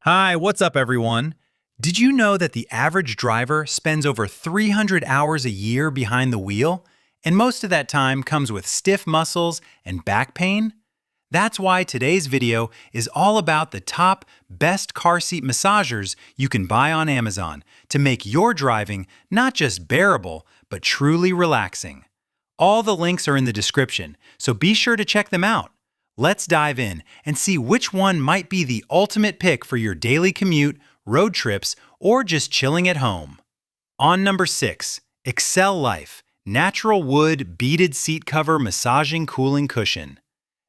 Hi, what's up, everyone? Did you know that the average driver spends over 300 hours a year behind the wheel, and most of that time comes with stiff muscles and back pain? That's why today's video is all about the top, best car seat massagers you can buy on Amazon to make your driving not just bearable, but truly relaxing. All the links are in the description, so be sure to check them out. Let's dive in and see which one might be the ultimate pick for your daily commute, road trips, or just chilling at home. On number 6, Excel Life Natural Wood Beaded Seat Cover Massaging Cooling Cushion.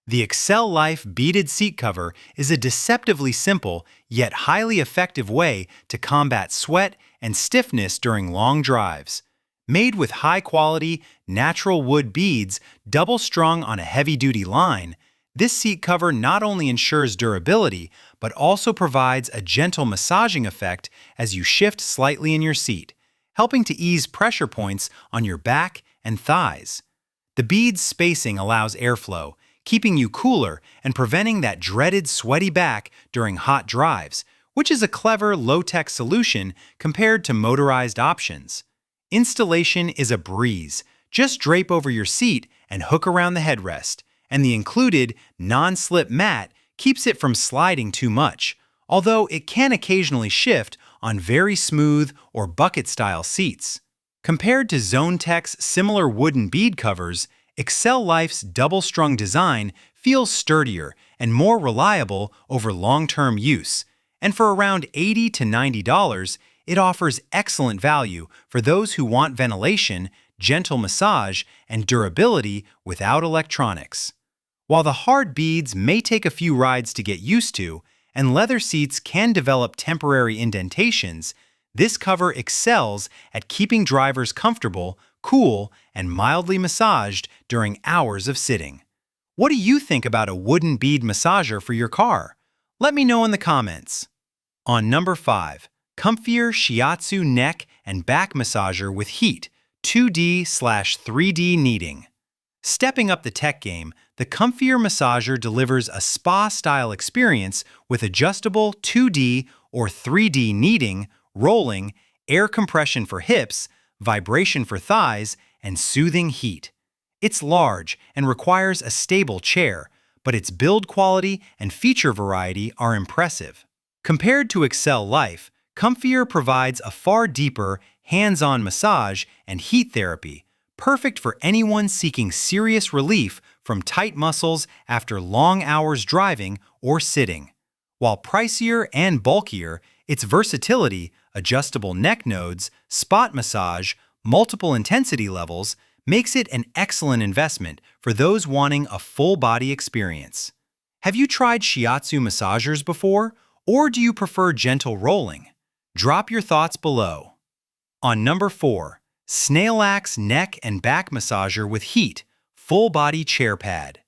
The Excel Life Beaded Seat Cover is a deceptively simple yet highly effective way to combat sweat and stiffness during long drives. Made with high-quality, natural wood beads double-strung on a heavy-duty line, this seat cover not only ensures durability, but also provides a gentle massaging effect as you shift slightly in your seat, helping to ease pressure points on your back and thighs. The bead's spacing allows airflow, keeping you cooler and preventing that dreaded sweaty back during hot drives, which is a clever low-tech solution compared to motorized options. Installation is a breeze. Just drape over your seat and hook around the headrest, and the included non-slip mat keeps it from sliding too much, although it can occasionally shift on very smooth or bucket-style seats. Compared to ZoneTech's similar wooden bead covers, Excel Life's double-strung design feels sturdier and more reliable over long-term use, and for around $80 to $90, it offers excellent value for those who want ventilation, gentle massage, and durability without electronics. While the hard beads may take a few rides to get used to, and leather seats can develop temporary indentations, this cover excels at keeping drivers comfortable, cool, and mildly massaged during hours of sitting. What do you think about a wooden bead massager for your car? Let me know in the comments. On number 5, COMFIER Shiatsu Neck and Back Massager with Heat, 2D/3D Kneading. Stepping up the tech game, the COMFIER massager delivers a spa-style experience with adjustable 2D or 3D kneading, rolling, air compression for hips, vibration for thighs, and soothing heat. It's large and requires a stable chair, but its build quality and feature variety are impressive. Compared to Excel Life, COMFIER provides a far deeper, hands-on massage and heat therapy, perfect for anyone seeking serious relief from tight muscles after long hours driving or sitting. While pricier and bulkier, its versatility, adjustable neck nodes, spot massage, multiple intensity levels, makes it an excellent investment for those wanting a full-body experience. Have you tried Shiatsu massagers before, or do you prefer gentle rolling? Drop your thoughts below. On number 4, Snailax Neck and Back Massager with Heat, Full-Body Chair Pad.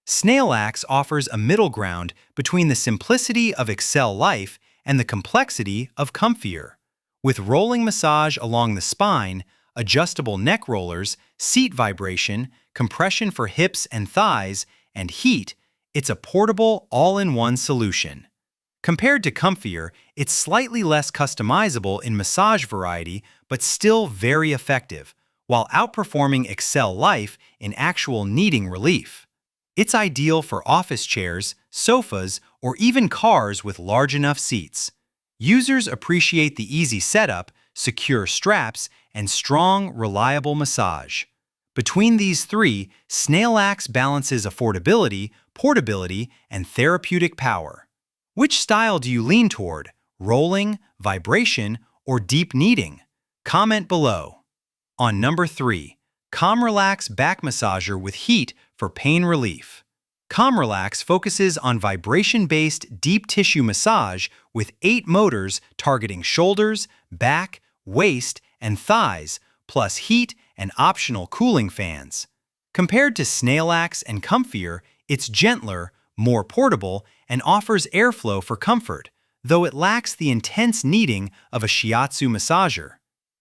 Snailax offers a middle ground between the simplicity of Excel Life and the complexity of COMFIER. With rolling massage along the spine, adjustable neck rollers, seat vibration, compression for hips and thighs, and heat, it's a portable, all-in-one solution. Compared to COMFIER, it's slightly less customizable in massage variety, but still very effective, while outperforming Excel Life in actual kneading relief. It's ideal for office chairs, sofas, or even cars with large enough seats. Users appreciate the easy setup, secure straps, and strong, reliable massage. Between these three, Snailax balances affordability, portability, and therapeutic power. Which style do you lean toward? Rolling, vibration, or deep kneading? Comment below. On number 3, Comrelax Back Massager with Heat for Pain Relief. Comrelax focuses on vibration-based deep tissue massage with 8 motors targeting shoulders, back, waist, and thighs, plus heat and optional cooling fans. Compared to Snailax and COMFIER, it's gentler, more portable, and offers airflow for comfort, though it lacks the intense kneading of a Shiatsu massager.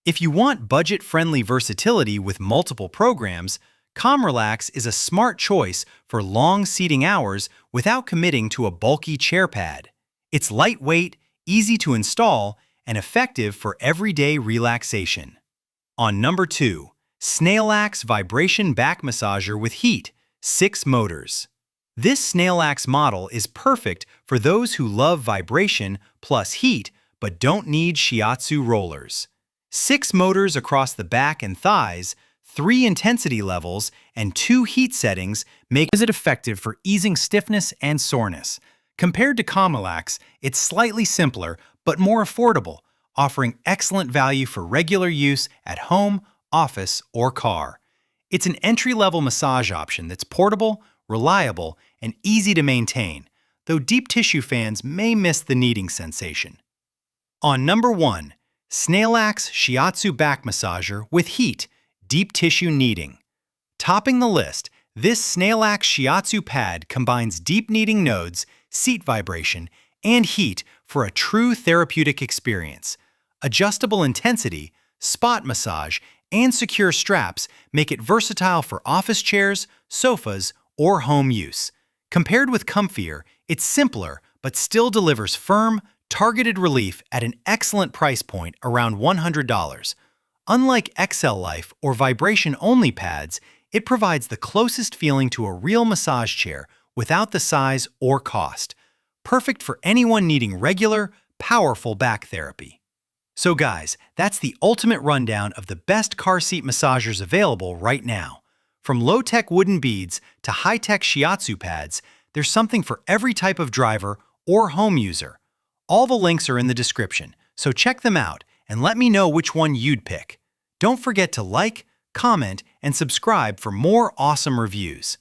If you want budget-friendly versatility with multiple programs, Comrelax is a smart choice for long seating hours without committing to a bulky chair pad. It's lightweight, easy to install, and effective for everyday relaxation. On number 2, Snailax Vibration Back Massager with Heat, 6 motors. This Snailax model is perfect for those who love vibration plus heat but don't need Shiatsu rollers. 6 motors across the back and thighs, 3 intensity levels, and 2 heat settings make it effective for easing stiffness and soreness. Compared to Comrelax, it's slightly simpler but more affordable, offering excellent value for regular use at home, office, or car. It's an entry-level massage option that's portable, reliable, and easy to maintain, though deep tissue fans may miss the kneading sensation. On number 1, Snailax Shiatsu Back Massager with Heat, Deep Tissue Kneading. Topping the list, this Snailax Shiatsu pad combines deep kneading nodes, seat vibration, and heat for a true therapeutic experience. Adjustable intensity, spot massage, and secure straps make it versatile for office chairs, sofas, or home use. Compared with COMFIER, it's simpler but still delivers firm, targeted relief at an excellent price point around $100. Unlike XL Life or vibration-only pads, it provides the closest feeling to a real massage chair without the size or cost. Perfect for anyone needing regular, powerful back therapy. So guys, that's the ultimate rundown of the best car seat massagers available right now. From low-tech wooden beads to high-tech Shiatsu pads, there's something for every type of driver or home user. All the links are in the description, so check them out and let me know which one you'd pick. Don't forget to like, comment, and subscribe for more awesome reviews.